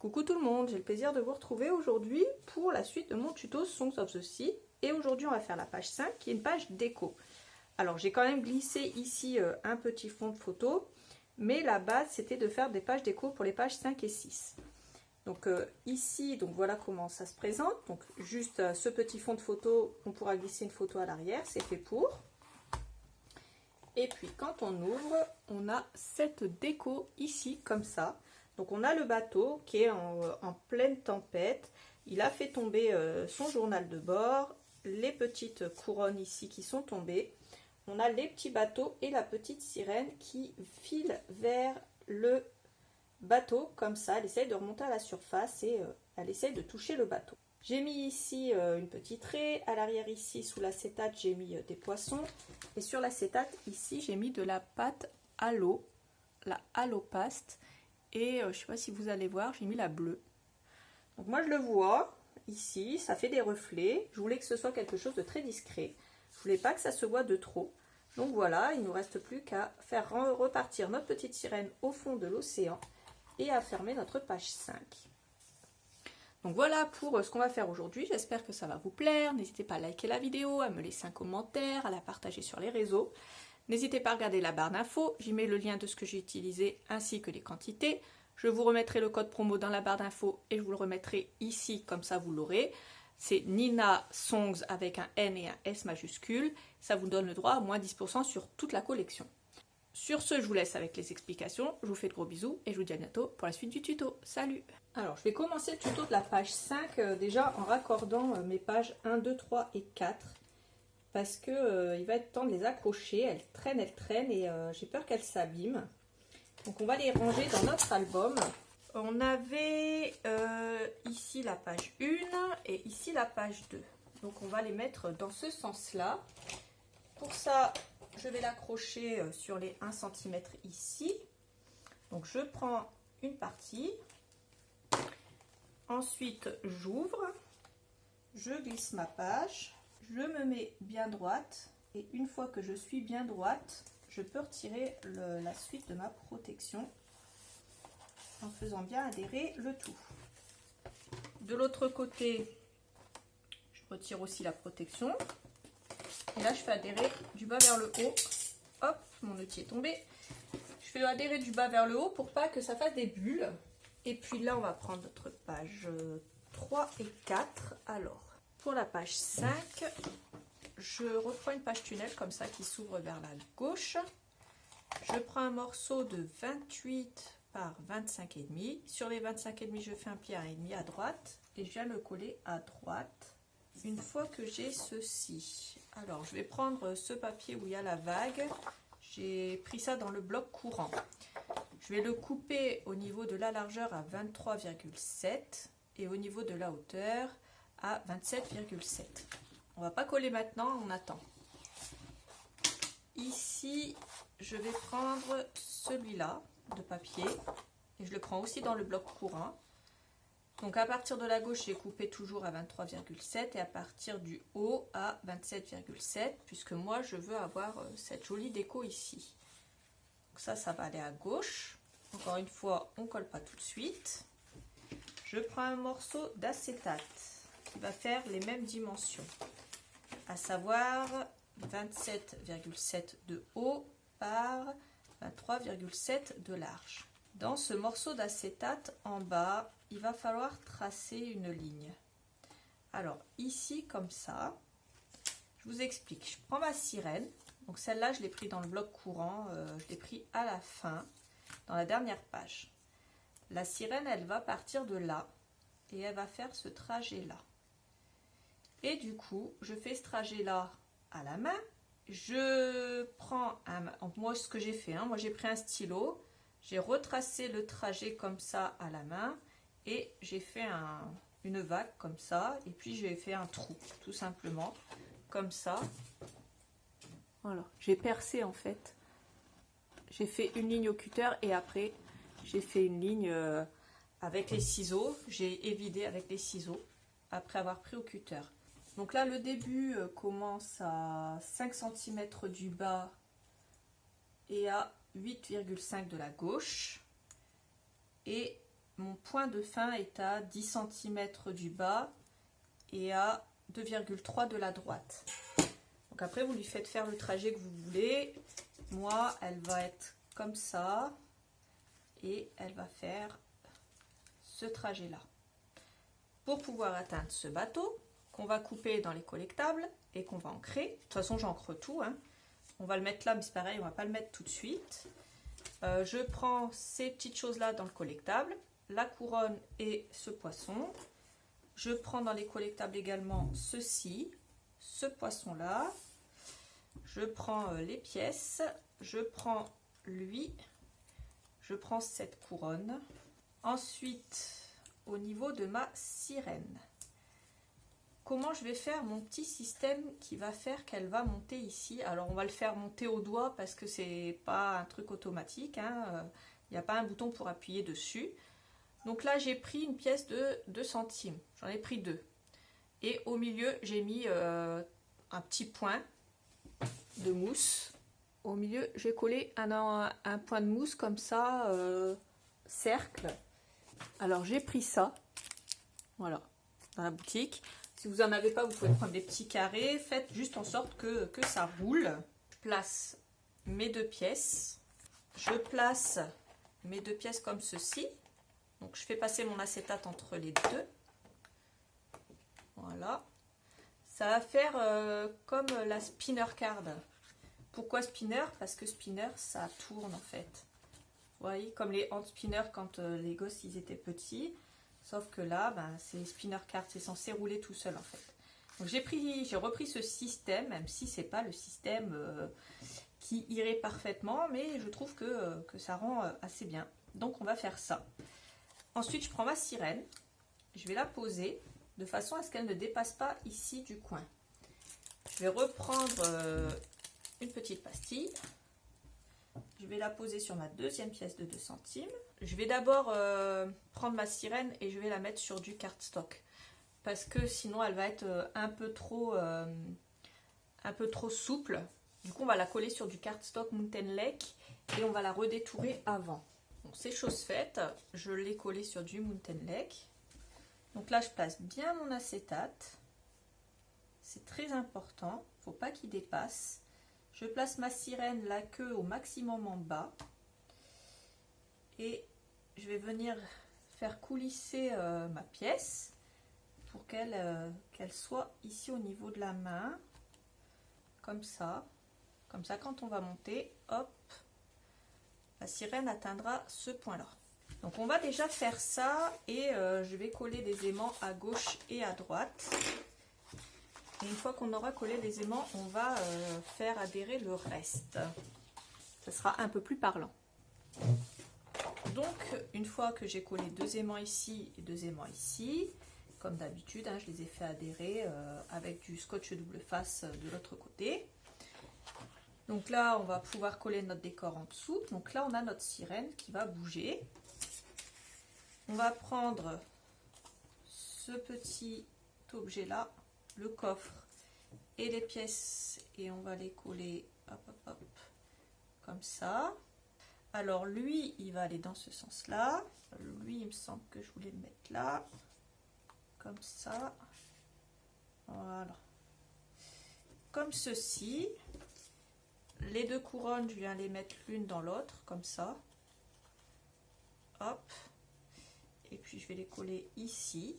Coucou tout le monde, j'ai le plaisir de vous retrouver aujourd'hui pour la suite de mon tuto Songs of the Sea. Et aujourd'hui on va faire la page 5 qui est une page déco. Alors j'ai quand même glissé ici un petit fond de photo, mais la base c'était de faire des pages déco pour les pages 5 et 6. Donc ici, donc voilà comment ça se présente. Donc juste ce petit fond de photo, on pourra glisser une photo à l'arrière, c'est fait pour. Et puis quand on ouvre, on a cette déco ici comme ça. Donc on a le bateau qui est en pleine tempête. Il a fait tomber son journal de bord, les petites couronnes ici qui sont tombées. On a les petits bateaux et la petite sirène qui file vers le bateau comme ça. Elle essaye de remonter à la surface et elle essaye de toucher le bateau. J'ai mis ici une petite raie. À l'arrière ici, sous l'acétate, j'ai mis des poissons. Et sur l'acétate, ici, j'ai mis de la pâte à l'eau, la Halo-Paste. Et je ne sais pas si vous allez voir, j'ai mis la bleue. Donc moi je le vois ici, ça fait des reflets. Je voulais que ce soit quelque chose de très discret. Je voulais pas que ça se voit de trop. Donc voilà, il ne nous reste plus qu'à faire repartir notre petite sirène au fond de l'océan et à fermer notre page 5. Donc voilà pour ce qu'on va faire aujourd'hui. J'espère que ça va vous plaire. N'hésitez pas à liker la vidéo, à me laisser un commentaire, à la partager sur les réseaux. N'hésitez pas à regarder la barre d'infos, j'y mets le lien de ce que j'ai utilisé ainsi que les quantités. Je vous remettrai le code promo dans la barre d'infos et je vous le remettrai ici, comme ça vous l'aurez. C'est Nina Songs avec un N et un S majuscule. Ça vous donne le droit à moins 10% sur toute la collection. Sur ce, je vous laisse avec les explications. Je vous fais de gros bisous et je vous dis à bientôt pour la suite du tuto. Salut! Alors, je vais commencer le tuto de la page 5 déjà en raccordant mes pages 1, 2, 3 et 4. Parce que il va être temps de les accrocher. Elles traînent et j'ai peur qu'elles s'abîment. Donc on va les ranger dans notre album. On avait ici la page 1 et ici la page 2. Donc on va les mettre dans ce sens-là. Pour ça, je vais l'accrocher sur les 1 cm ici. Donc je prends une partie. Ensuite, j'ouvre. Je glisse ma page. Je me mets bien droite et une fois que je suis bien droite, je peux retirer la suite de ma protection en faisant bien adhérer le tout. De l'autre côté, je retire aussi la protection et là je fais adhérer du bas vers le haut. Hop, mon outil est tombé. Je fais adhérer du bas vers le haut pour pas que ça fasse des bulles. Et puis là, on va prendre notre page 3 et 4. Alors, pour la page 5, je reprends une page tunnel comme ça qui s'ouvre vers la gauche. Je prends un morceau de 28 par 25,5. Sur les 25,5, je fais un pli à 1,5 à droite et je viens le coller à droite. Une fois que j'ai ceci, alors je vais prendre ce papier où il y a la vague. J'ai pris ça dans le bloc courant. Je vais le couper au niveau de la largeur à 23,7 et au niveau de la hauteur à 27,7. On va pas coller maintenant, on attend. Ici, je vais prendre celui-là de papier et je le prends aussi dans le bloc courant. Donc à partir de la gauche, j'ai coupé toujours à 23,7 et à partir du haut à 27,7 puisque moi je veux avoir cette jolie déco ici. Donc ça va aller à gauche. Encore une fois, on ne colle pas tout de suite. Je prends un morceau d'acétate qui va faire les mêmes dimensions, à savoir 27,7 de haut par 23,7 de large. Dans ce morceau d'acétate, en bas, il va falloir tracer une ligne. Alors ici, comme ça, je vous explique. Je prends ma sirène. Donc celle-là, je l'ai pris dans le bloc courant. Je l'ai pris à la fin, dans la dernière page. La sirène, elle va partir de là et elle va faire ce trajet-là. Et du coup, je fais ce trajet-là à la main. Je prends moi ce que j'ai fait, moi j'ai pris un stylo, j'ai retracé le trajet comme ça à la main et j'ai fait une vague comme ça et puis j'ai fait un trou tout simplement comme ça. Voilà, j'ai percé en fait. J'ai fait une ligne au cutter et après j'ai fait une ligne avec les ciseaux. J'ai évidé avec les ciseaux après avoir pris au cutter. Donc là, le début commence à 5 cm du bas et à 8,5 de la gauche. Et mon point de fin est à 10 cm du bas et à 2,3 de la droite. Donc après, vous lui faites faire le trajet que vous voulez. Moi, elle va être comme ça et elle va faire ce trajet-là. Pour pouvoir atteindre ce bateau, qu'on va couper dans les collectables et qu'on va ancrer. De toute façon, j'ancre tout, hein. On va le mettre là, mais c'est pareil, on va pas le mettre tout de suite. Je prends ces petites choses-là dans le collectable, la couronne et ce poisson. Je prends dans les collectables également ceci, ce poisson-là. Je prends les pièces, je prends lui, je prends cette couronne. Ensuite, au niveau de ma sirène, comment je vais faire mon petit système qui va faire qu'elle va monter ici. Alors on va le faire monter au doigt parce que c'est pas un truc automatique, hein. Il n'y a pas un bouton pour appuyer dessus. Donc là j'ai pris une pièce de 2 centimes, j'en ai pris 2. Et au milieu j'ai mis un petit point de mousse. Au milieu j'ai collé un point de mousse comme ça, cercle. Alors j'ai pris ça, voilà, dans la boutique. Si vous n'en avez pas, vous pouvez prendre des petits carrés. Faites juste en sorte que ça roule. Je place mes 2 pièces. Je place mes 2 pièces comme ceci. Donc je fais passer mon acétate entre les deux. Voilà. Ça va faire comme la spinner card. Pourquoi spinner? Parce que spinner, ça tourne en fait. Vous voyez, comme les hand spinners quand les gosses ils étaient petits. Sauf que là, ben, c'est spinner card, c'est censé rouler tout seul en fait. Donc j'ai repris ce système, même si c'est pas le système qui irait parfaitement, mais je trouve que ça rend assez bien. Donc on va faire ça. Ensuite, je prends ma sirène, je vais la poser de façon à ce qu'elle ne dépasse pas ici du coin. Je vais reprendre une petite pastille. Je vais la poser sur ma deuxième pièce de 2 centimes. Je vais d'abord prendre ma sirène et je vais la mettre sur du cardstock. Parce que sinon elle va être un peu trop souple. Du coup on va la coller sur du cardstock Mountain Lake et on va la redétourer avant. Donc c'est chose faite. Je l'ai collée sur du Mountain Lake. Donc là je place bien mon acétate. C'est très important. Il ne faut pas qu'il dépasse. Je place ma sirène, la queue au maximum en bas. Et je vais venir faire coulisser ma pièce pour qu'elle soit ici au niveau de la main. Comme ça. Comme ça, quand on va monter, hop, la sirène atteindra ce point-là. Donc on va déjà faire ça et je vais coller des aimants à gauche et à droite. Et une fois qu'on aura collé les aimants, on va faire adhérer le reste. Ça sera un peu plus parlant. Donc, une fois que j'ai collé 2 aimants ici et 2 aimants ici, comme d'habitude, hein, je les ai fait adhérer avec du scotch double face de l'autre côté. Donc là, on va pouvoir coller notre décor en dessous. Donc là, on a notre sirène qui va bouger. On va prendre ce petit objet-là, le coffre et les pièces et on va les coller hop, hop, hop, comme ça. Alors lui il va aller dans ce sens là, lui il me semble que je voulais le mettre là, comme ça, voilà, comme ceci. Les 2 couronnes je viens les mettre l'une dans l'autre comme ça, hop, et puis je vais les coller ici.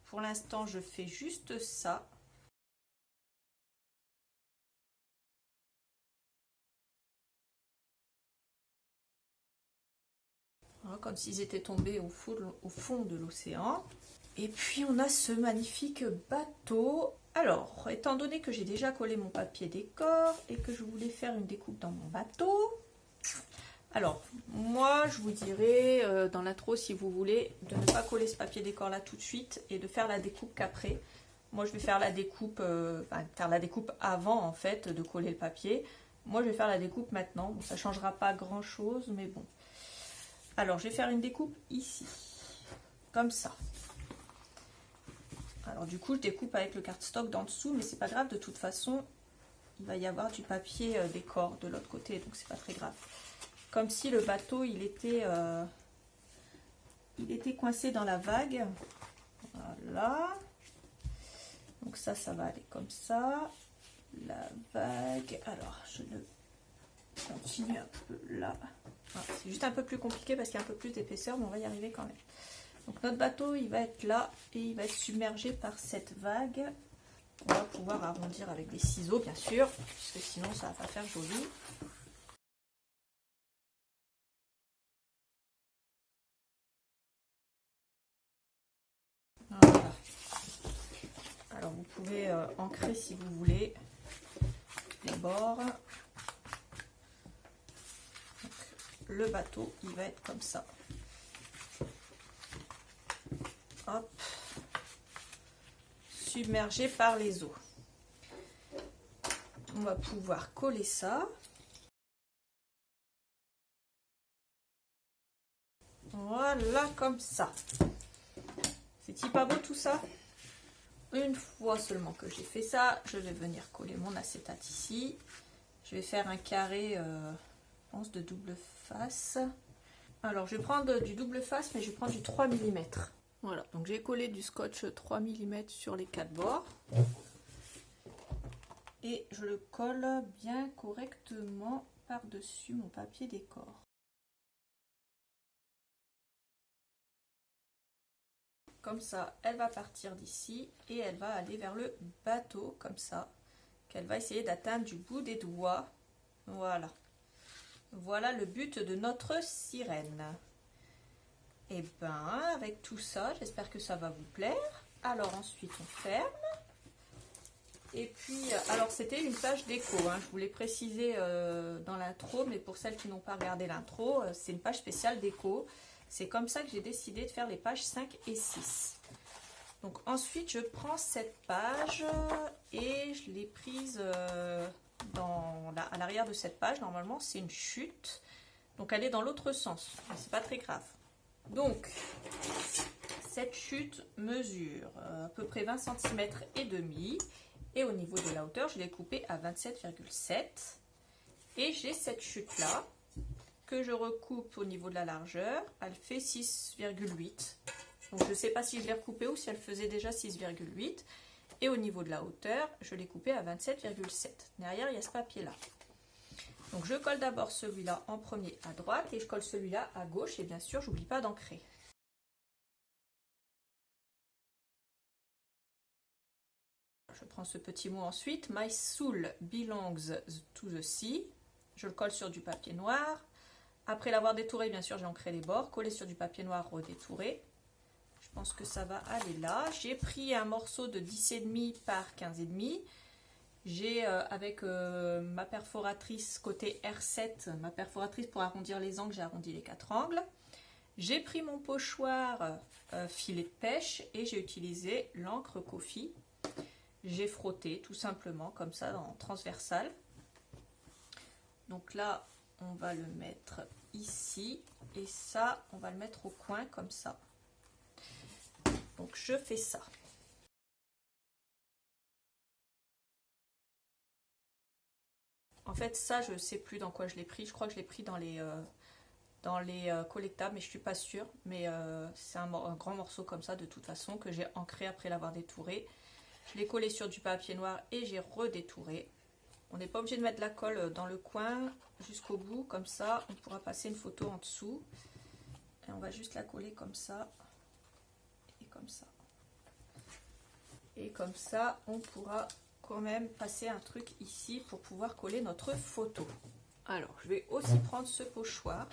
Pour l'instant, je fais juste ça. Voilà, comme s'ils étaient tombés au fond de l'océan. Et puis, on a ce magnifique bateau. Alors, étant donné que j'ai déjà collé mon papier décor et que je voulais faire une découpe dans mon bateau, alors, moi, je vous dirais dans l'intro, si vous voulez, de ne pas coller ce papier décor là tout de suite et de faire la découpe qu'après. Moi, je vais faire la découpe, avant, en fait, de coller le papier. Moi, je vais faire la découpe maintenant. Bon, ça ne changera pas grand-chose, mais bon. Alors, je vais faire une découpe ici, comme ça. Alors, du coup, je découpe avec le cardstock d'en dessous, mais c'est pas grave. De toute façon, il va y avoir du papier décor de l'autre côté, donc c'est pas très grave. Comme si le bateau, il était il était coincé dans la vague. Voilà. Donc ça va aller comme ça. La vague. Alors, je le continue un peu là. C'est juste un peu plus compliqué parce qu'il y a un peu plus d'épaisseur, mais on va y arriver quand même. Donc notre bateau, il va être là et il va être submergé par cette vague. On va pouvoir arrondir avec des ciseaux, bien sûr, parce que sinon ça va pas faire joli. Voilà. Alors vous pouvez ancrer si vous voulez les bords. Donc, le bateau, il va être comme ça. Hop. Submergé par les eaux. On va pouvoir coller ça. Voilà, comme ça. C'est-il pas beau tout ça? Une fois seulement que j'ai fait ça, je vais venir coller mon acétate ici. Je vais faire un carré, je pense, de double face. Alors, je vais prendre du double face, mais je vais prendre du 3 mm. Voilà, donc j'ai collé du scotch 3 mm sur les 4 bords. Et je le colle bien correctement par-dessus mon papier décor. Comme ça, elle va partir d'ici et elle va aller vers le bateau, comme ça, qu'elle va essayer d'atteindre du bout des doigts. Voilà. Voilà le but de notre sirène. Et ben, avec tout ça, j'espère que ça va vous plaire. Alors ensuite, on ferme. Et puis, alors c'était une page déco, hein. Je vous l'ai précisé dans l'intro, mais pour celles qui n'ont pas regardé l'intro, c'est une page spéciale déco. C'est comme ça que j'ai décidé de faire les pages 5 et 6. Donc ensuite, je prends cette page et je l'ai prise à l'arrière de cette page. Normalement, c'est une chute. Donc elle est dans l'autre sens, mais c'est pas très grave. Donc, cette chute mesure à peu près 20 cm et demi. Et au niveau de la hauteur, je l'ai coupée à 27,7. Et j'ai cette chute-là que je recoupe au niveau de la largeur. Elle fait 6,8. Donc, je ne sais pas si je l'ai recoupée ou si elle faisait déjà 6,8. Et au niveau de la hauteur, je l'ai coupée à 27,7. Derrière, il y a ce papier-là. Donc, je colle d'abord celui-là en premier à droite et je colle celui-là à gauche. Et bien sûr, j'oublie pas d'ancrer. Je prends ce petit mot ensuite. My soul belongs to the sea. Je le colle sur du papier noir. Après l'avoir détouré, bien sûr, j'ai ancré les bords. Collé sur du papier noir redétouré. Je pense que ça va aller là. J'ai pris un morceau de 10,5 par 15,5. J'ai avec ma perforatrice côté R7, ma perforatrice pour arrondir les angles, j'ai arrondi les 4 angles. J'ai pris mon pochoir filet de pêche et j'ai utilisé l'encre Coffee. J'ai frotté tout simplement comme ça en transversal. Donc là, on va le mettre ici et ça, on va le mettre au coin comme ça. Donc je fais ça. En fait, ça, je ne sais plus dans quoi je l'ai pris. Je crois que je l'ai pris dans les collectables, mais je ne suis pas sûre. Mais c'est un grand morceau comme ça, de toute façon, que j'ai ancré après l'avoir détouré. Je l'ai collé sur du papier noir et j'ai redétouré. On n'est pas obligé de mettre la colle dans le coin jusqu'au bout. Comme ça, on pourra passer une photo en dessous. Et on va juste la coller comme ça. Et comme ça. Et comme ça, on pourra quand même passer un truc ici pour pouvoir coller notre photo. Alors, je vais aussi prendre ce pochoir.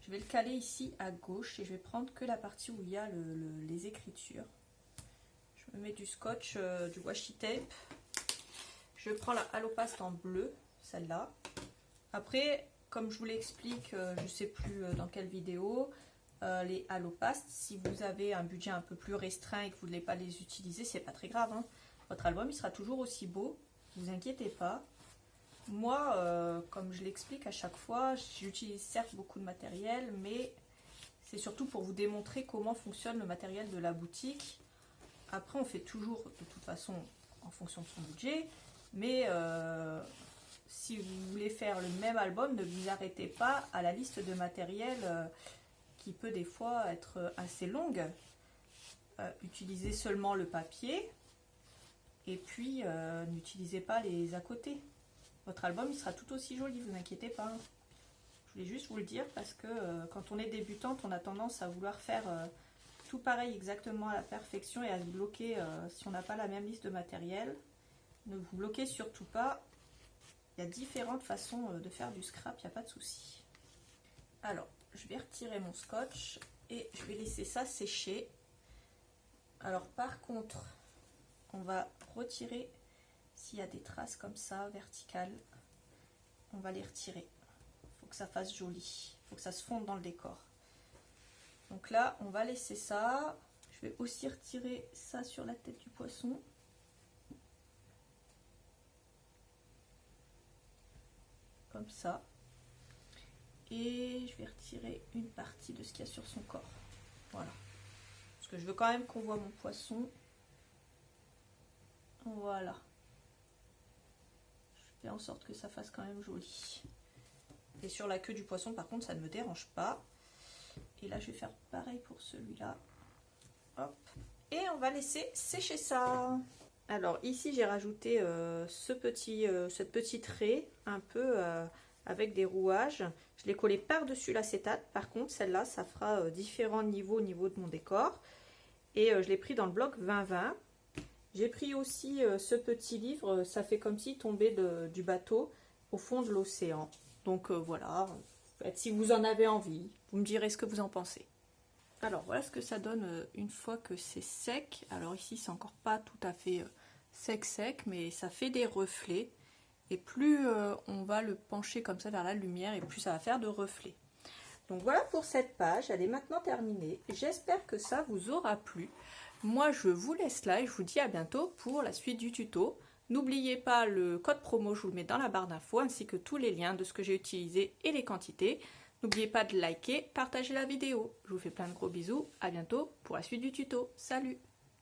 Je vais le caler ici à gauche et je vais prendre que la partie où il y a les écritures. Je me mets du scotch, du washi tape. Je prends la Halo-Paste en bleu, celle-là. Après, comme je vous l'explique, je ne sais plus dans quelle vidéo, les Halo-Paste, si vous avez un budget un peu plus restreint et que vous ne voulez pas les utiliser, c'est pas très grave, hein. Votre album, il sera toujours aussi beau, ne vous inquiétez pas. Moi, comme je l'explique à chaque fois, j'utilise certes beaucoup de matériel, mais c'est surtout pour vous démontrer comment fonctionne le matériel de la boutique. Après, on fait toujours, de toute façon, en fonction de son budget, mais si vous voulez faire le même album, ne vous arrêtez pas à la liste de matériel qui peut des fois être assez longue. Utilisez seulement le papier et puis n'utilisez pas les à côté. Votre album il sera tout aussi joli, vous inquiétez pas. Je voulais juste vous le dire parce que quand on est débutante, on a tendance à vouloir faire tout pareil exactement à la perfection et à se bloquer si on n'a pas la même liste de matériel. Ne vous bloquez surtout pas. Il y a différentes façons de faire du scrap, il n'y a pas de souci. Alors, je vais retirer mon scotch et je vais laisser ça sécher. Alors par contre, on va retirer s'il y a des traces comme ça, verticales. On va les retirer. Il faut que ça fasse joli. Il faut que ça se fonde dans le décor. Donc là, on va laisser ça. Je vais aussi retirer ça sur la tête du poisson. Comme ça. Et je vais retirer une partie de ce qu'il y a sur son corps. Voilà. Parce que je veux quand même qu'on voit mon poisson. Voilà. Je fais en sorte que ça fasse quand même joli. Et sur la queue du poisson, par contre, ça ne me dérange pas. Et là, je vais faire pareil pour celui-là. Hop. Et on va laisser sécher ça. Alors ici, j'ai rajouté cette petite raie un peu avec des rouages. Je l'ai collé par-dessus l'acétate. Par contre, celle-là, ça fera différents niveaux au niveau de mon décor. Et je l'ai pris dans le bloc 2020. J'ai pris aussi ce petit livre. Ça fait comme si tombait du bateau au fond de l'océan. Donc voilà. Si vous en avez envie, vous me direz ce que vous en pensez. Alors voilà ce que ça donne une fois que c'est sec. Alors ici, c'est encore pas tout à fait sec, mais ça fait des reflets. Et plus on va le pencher comme ça vers la lumière, et plus ça va faire de reflets. Donc voilà pour cette page, elle est maintenant terminée. J'espère que ça vous aura plu. Moi, je vous laisse là et je vous dis à bientôt pour la suite du tuto. N'oubliez pas le code promo, je vous le mets dans la barre d'infos, ainsi que tous les liens de ce que j'ai utilisé et les quantités. N'oubliez pas de liker, partager la vidéo. Je vous fais plein de gros bisous, à bientôt pour la suite du tuto. Salut!